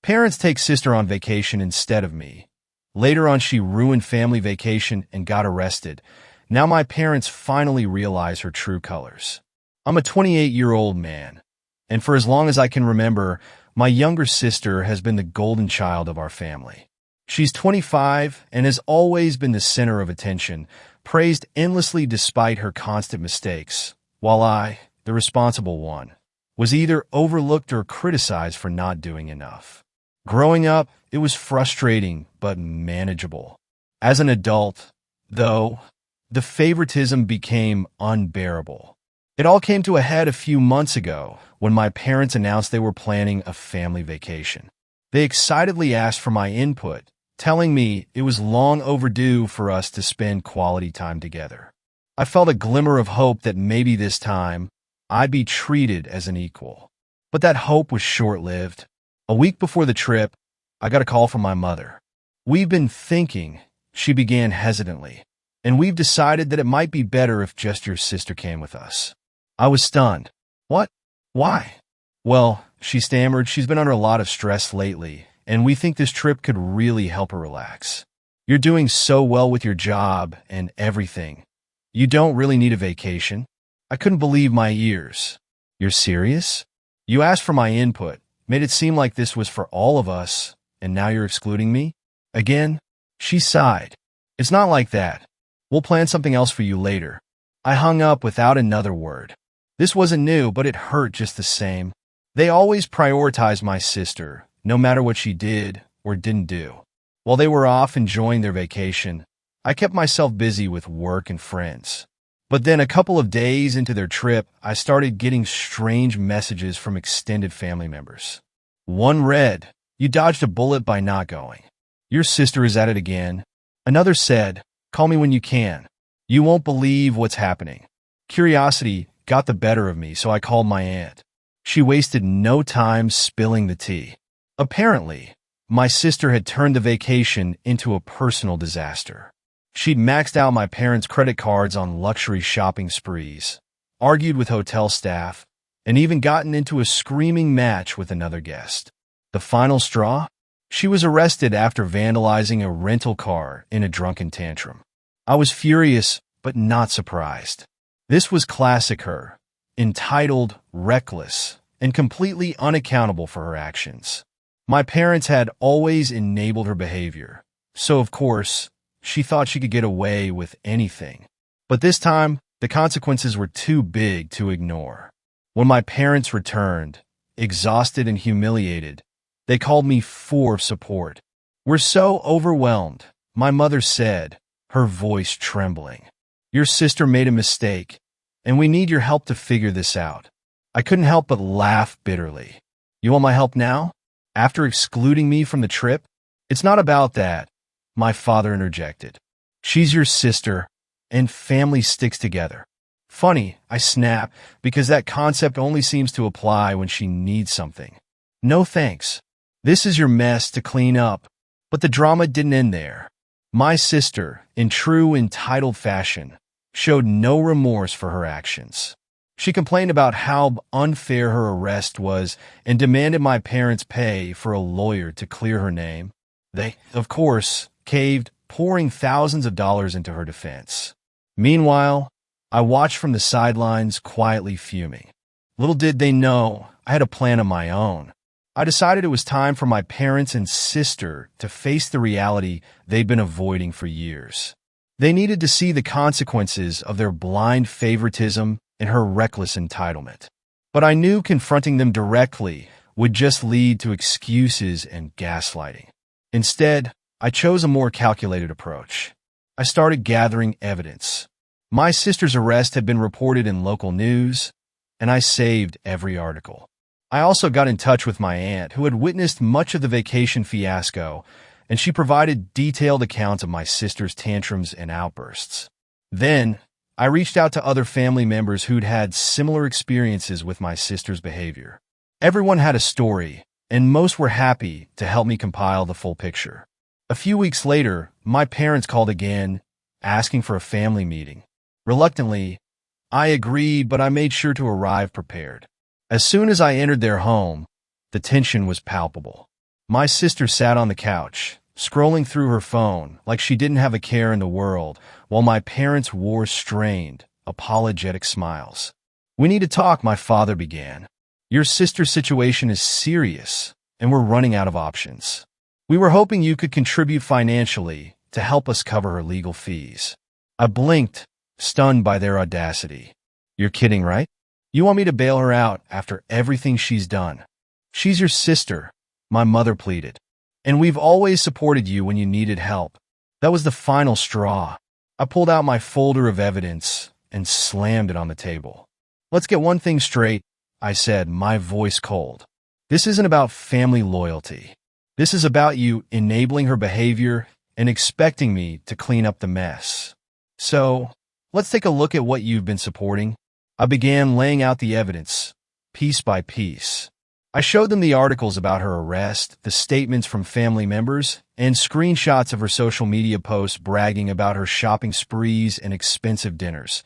Parents take sister on vacation instead of me. Later on, she ruined family vacation and got arrested. Now my parents finally realize her true colors. I'm a 28-year-old man, and for as long as I can remember, my younger sister has been the golden child of our family. She's 25 and has always been the center of attention, praised endlessly despite her constant mistakes, while I, the responsible one, was either overlooked or criticized for not doing enough. Growing up, it was frustrating but manageable. As an adult, though, the favoritism became unbearable. It all came to a head a few months ago when my parents announced they were planning a family vacation. They excitedly asked for my input, telling me it was long overdue for us to spend quality time together. I felt a glimmer of hope that maybe this time I'd be treated as an equal. But that hope was short-lived. A week before the trip, I got a call from my mother. "We've been thinking," she began hesitantly, "and we've decided that it might be better if just your sister came with us." I was stunned. "What? Why?" "Well," she stammered, "she's been under a lot of stress lately, and we think this trip could really help her relax. You're doing so well with your job and everything. You don't really need a vacation." I couldn't believe my ears. "You're serious? You asked for my input, made it seem like this was for all of us, and now you're excluding me?" Again, she sighed. "It's not like that. We'll plan something else for you later." I hung up without another word. This wasn't new, but it hurt just the same. They always prioritized my sister, no matter what she did or didn't do. While they were off enjoying their vacation, I kept myself busy with work and friends. But then a couple of days into their trip, I started getting strange messages from extended family members. One read, "You dodged a bullet by not going. Your sister is at it again." Another said, "Call me when you can. You won't believe what's happening." Curiosity got the better of me, so I called my aunt. She wasted no time spilling the tea. Apparently, my sister had turned the vacation into a personal disaster. She'd maxed out my parents' credit cards on luxury shopping sprees, argued with hotel staff, and even gotten into a screaming match with another guest. The final straw? She was arrested after vandalizing a rental car in a drunken tantrum. I was furious, but not surprised. This was classic her, entitled, reckless, and completely unaccountable for her actions. My parents had always enabled her behavior, so of course, she thought she could get away with anything. But this time, the consequences were too big to ignore. When my parents returned, exhausted and humiliated, they called me for support. "We're so overwhelmed," my mother said, her voice trembling. "Your sister made a mistake, and we need your help to figure this out." I couldn't help but laugh bitterly. "You want my help now? After excluding me from the trip?" "It's not about that," my father interjected. "She's your sister, and family sticks together." "Funny," I snap, because that concept only seems to apply when she needs something. "No thanks. This is your mess to clean up." But the drama didn't end there. My sister, in true entitled fashion, showed no remorse for her actions. She complained about how unfair her arrest was and demanded my parents pay for a lawyer to clear her name. They, of course, caved, pouring thousands of dollars into her defense. Meanwhile, I watched from the sidelines, quietly fuming. Little did they know, I had a plan of my own. I decided it was time for my parents and sister to face the reality they'd been avoiding for years. They needed to see the consequences of their blind favoritism and her reckless entitlement. But I knew confronting them directly would just lead to excuses and gaslighting. Instead, I chose a more calculated approach. I started gathering evidence. My sister's arrest had been reported in local news, and I saved every article. I also got in touch with my aunt, who had witnessed much of the vacation fiasco, and she provided detailed accounts of my sister's tantrums and outbursts. Then, I reached out to other family members who'd had similar experiences with my sister's behavior. Everyone had a story, and most were happy to help me compile the full picture. A few weeks later, my parents called again, asking for a family meeting. Reluctantly, I agreed, but I made sure to arrive prepared. As soon as I entered their home, the tension was palpable. My sister sat on the couch, scrolling through her phone like she didn't have a care in the world, while my parents wore strained, apologetic smiles. "We need to talk," my father began. "Your sister's situation is serious, and we're running out of options. We were hoping you could contribute financially to help us cover her legal fees." I blinked, stunned by their audacity. "You're kidding, right? You want me to bail her out after everything she's done?" "She's your sister," my mother pleaded, "and we've always supported you when you needed help." That was the final straw. I pulled out my folder of evidence and slammed it on the table. "Let's get one thing straight," I said, my voice cold. "This isn't about family loyalty. This is about you enabling her behavior and expecting me to clean up the mess. So, let's take a look at what you've been supporting." I began laying out the evidence, piece by piece. I showed them the articles about her arrest, the statements from family members, and screenshots of her social media posts bragging about her shopping sprees and expensive dinners,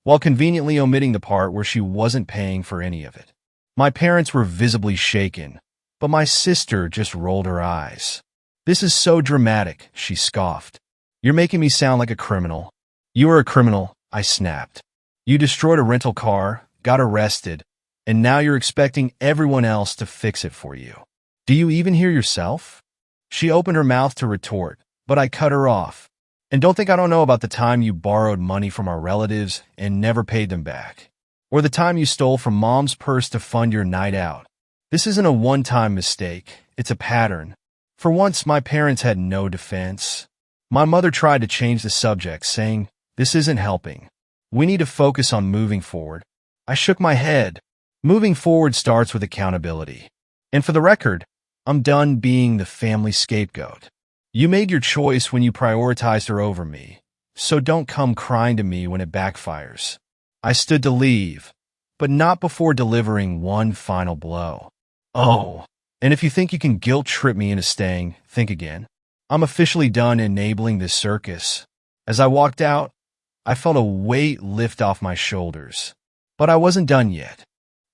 while conveniently omitting the part where she wasn't paying for any of it. My parents were visibly shaken, but my sister just rolled her eyes. "This is so dramatic," she scoffed. "You're making me sound like a criminal." "You are a criminal," I snapped. "You destroyed a rental car, got arrested, and now you're expecting everyone else to fix it for you. Do you even hear yourself?" She opened her mouth to retort, but I cut her off. "And don't think I don't know about the time you borrowed money from our relatives and never paid them back. Or the time you stole from mom's purse to fund your night out. This isn't a one-time mistake, it's a pattern." For once, my parents had no defense. My mother tried to change the subject, saying, "This isn't helping. We need to focus on moving forward." I shook my head. Moving forward starts with accountability. And for the record, I'm done being the family scapegoat. You made your choice when you prioritized her over me, so don't come crying to me when it backfires. I stood to leave, but not before delivering one final blow. "Oh, and if you think you can guilt-trip me into staying, think again. I'm officially done enabling this circus." As I walked out, I felt a weight lift off my shoulders. But I wasn't done yet.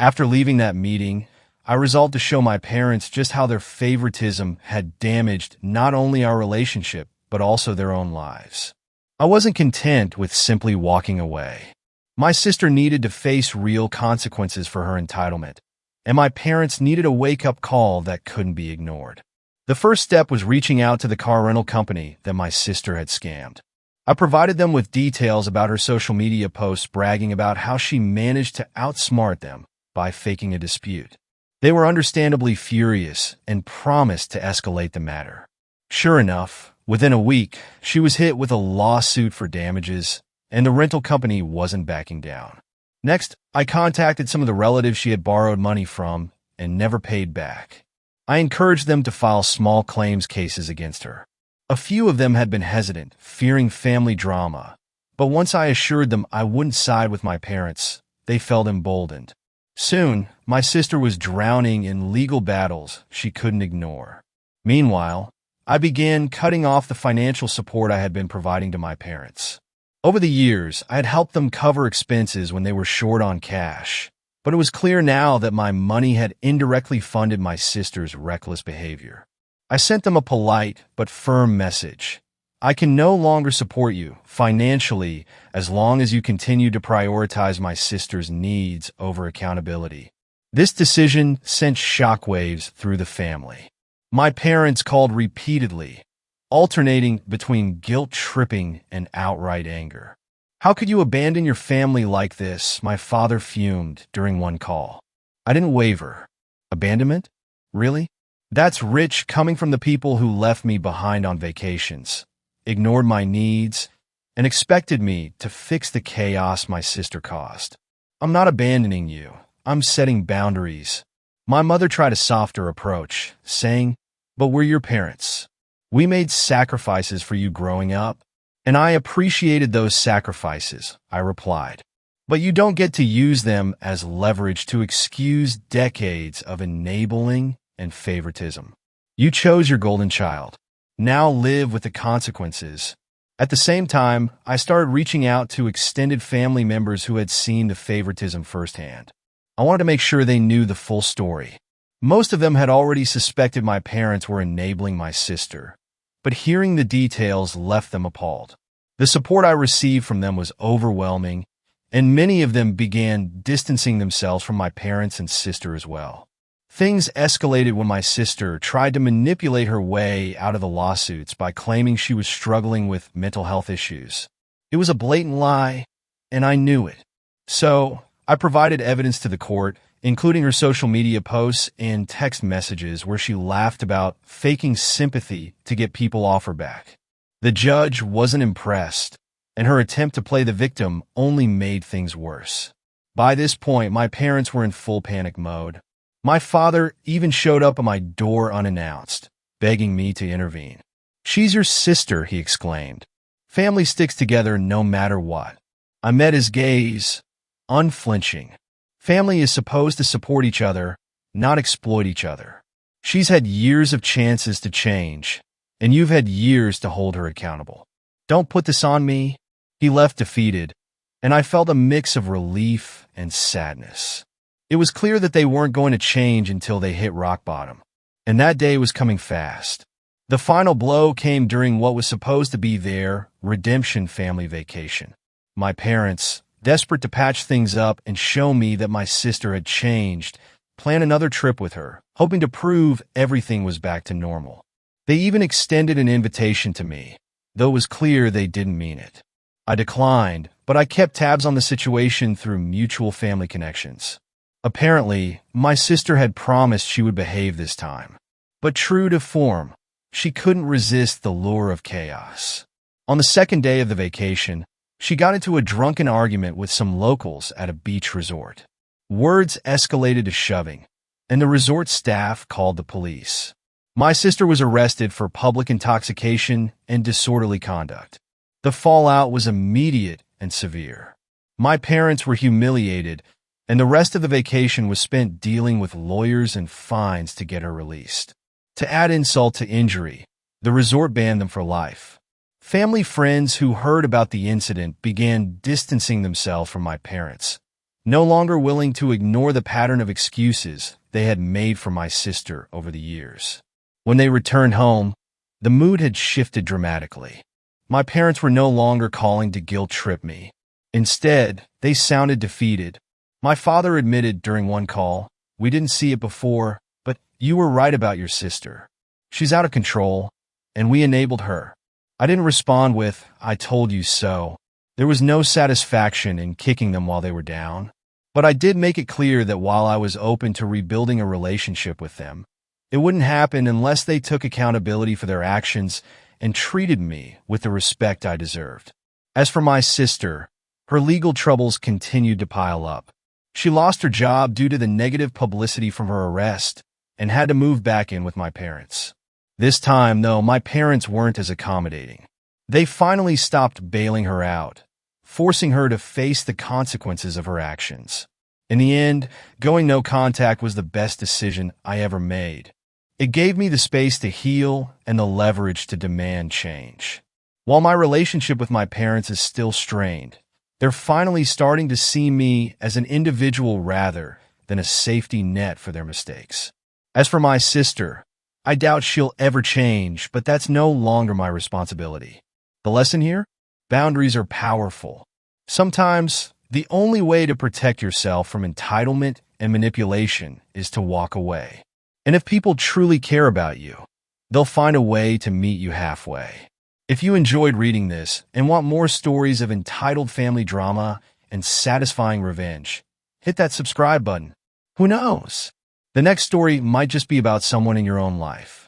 After leaving that meeting, I resolved to show my parents just how their favoritism had damaged not only our relationship, but also their own lives. I wasn't content with simply walking away. My sister needed to face real consequences for her entitlement, and my parents needed a wake-up call that couldn't be ignored. The first step was reaching out to the car rental company that my sister had scammed. I provided them with details about her social media posts bragging about how she managed to outsmart them by faking a dispute. They were understandably furious and promised to escalate the matter. Sure enough, within a week, she was hit with a lawsuit for damages, and the rental company wasn't backing down. Next, I contacted some of the relatives she had borrowed money from and never paid back. I encouraged them to file small claims cases against her. A few of them had been hesitant, fearing family drama, but once I assured them I wouldn't side with my parents, they felt emboldened. Soon, my sister was drowning in legal battles she couldn't ignore. Meanwhile, I began cutting off the financial support I had been providing to my parents. Over the years, I had helped them cover expenses when they were short on cash, but it was clear now that my money had indirectly funded my sister's reckless behavior. I sent them a polite but firm message. "I can no longer support you financially as long as you continue to prioritize my sister's needs over accountability." This decision sent shockwaves through the family. My parents called repeatedly, alternating between guilt-tripping and outright anger. "How could you abandon your family like this?" my father fumed during one call. I didn't waver. Abandonment? Really? That's rich coming from the people who left me behind on vacations, ignored my needs, and expected me to fix the chaos my sister caused. "I'm not abandoning you. I'm setting boundaries." My mother tried a softer approach, saying, "But we're your parents. We made sacrifices for you growing up, and I appreciated those sacrifices," I replied. "But you don't get to use them as leverage to excuse decades of enabling and favoritism. You chose your golden child. Now live with the consequences." At the same time, I started reaching out to extended family members who had seen the favoritism firsthand. I wanted to make sure they knew the full story. Most of them had already suspected my parents were enabling my sister, but hearing the details left them appalled. The support I received from them was overwhelming, and many of them began distancing themselves from my parents and sister as well. Things escalated when my sister tried to manipulate her way out of the lawsuits by claiming she was struggling with mental health issues. It was a blatant lie, and I knew it. So, I provided evidence to the court, including her social media posts and text messages where she laughed about faking sympathy to get people off her back. The judge wasn't impressed, and her attempt to play the victim only made things worse. By this point, my parents were in full panic mode. My father even showed up at my door unannounced, begging me to intervene. "She's your sister," he exclaimed. "Family sticks together no matter what." I met his gaze, unflinching. Family is supposed to support each other, not exploit each other. She's had years of chances to change, and you've had years to hold her accountable. Don't put this on me. He left defeated, and I felt a mix of relief and sadness. It was clear that they weren't going to change until they hit rock bottom, and that day was coming fast. The final blow came during what was supposed to be their redemption family vacation. My parents, desperate to patch things up and show me that my sister had changed, planned another trip with her, hoping to prove everything was back to normal. They even extended an invitation to me, though it was clear they didn't mean it. I declined, but I kept tabs on the situation through mutual family connections. Apparently, my sister had promised she would behave this time. But true to form, she couldn't resist the lure of chaos. On the second day of the vacation, she got into a drunken argument with some locals at a beach resort. Words escalated to shoving, and the resort staff called the police. My sister was arrested for public intoxication and disorderly conduct. The fallout was immediate and severe. My parents were humiliated, and the rest of the vacation was spent dealing with lawyers and fines to get her released. To add insult to injury, the resort banned them for life. Family friends who heard about the incident began distancing themselves from my parents, no longer willing to ignore the pattern of excuses they had made for my sister over the years. When they returned home, the mood had shifted dramatically. My parents were no longer calling to guilt-trip me. Instead, they sounded defeated. My father admitted during one call, "We didn't see it before, but you were right about your sister. She's out of control, and we enabled her." I didn't respond with, "I told you so." There was no satisfaction in kicking them while they were down. But I did make it clear that while I was open to rebuilding a relationship with them, it wouldn't happen unless they took accountability for their actions and treated me with the respect I deserved. As for my sister, her legal troubles continued to pile up. She lost her job due to the negative publicity from her arrest and had to move back in with my parents. This time, though, my parents weren't as accommodating. They finally stopped bailing her out, forcing her to face the consequences of her actions. In the end, going no contact was the best decision I ever made. It gave me the space to heal and the leverage to demand change. While my relationship with my parents is still strained, they're finally starting to see me as an individual rather than a safety net for their mistakes. As for my sister, I doubt she'll ever change, but that's no longer my responsibility. The lesson here? Boundaries are powerful. Sometimes, the only way to protect yourself from entitlement and manipulation is to walk away. And if people truly care about you, they'll find a way to meet you halfway. If you enjoyed reading this and want more stories of entitled family drama and satisfying revenge, hit that subscribe button. Who knows? The next story might just be about someone in your own life.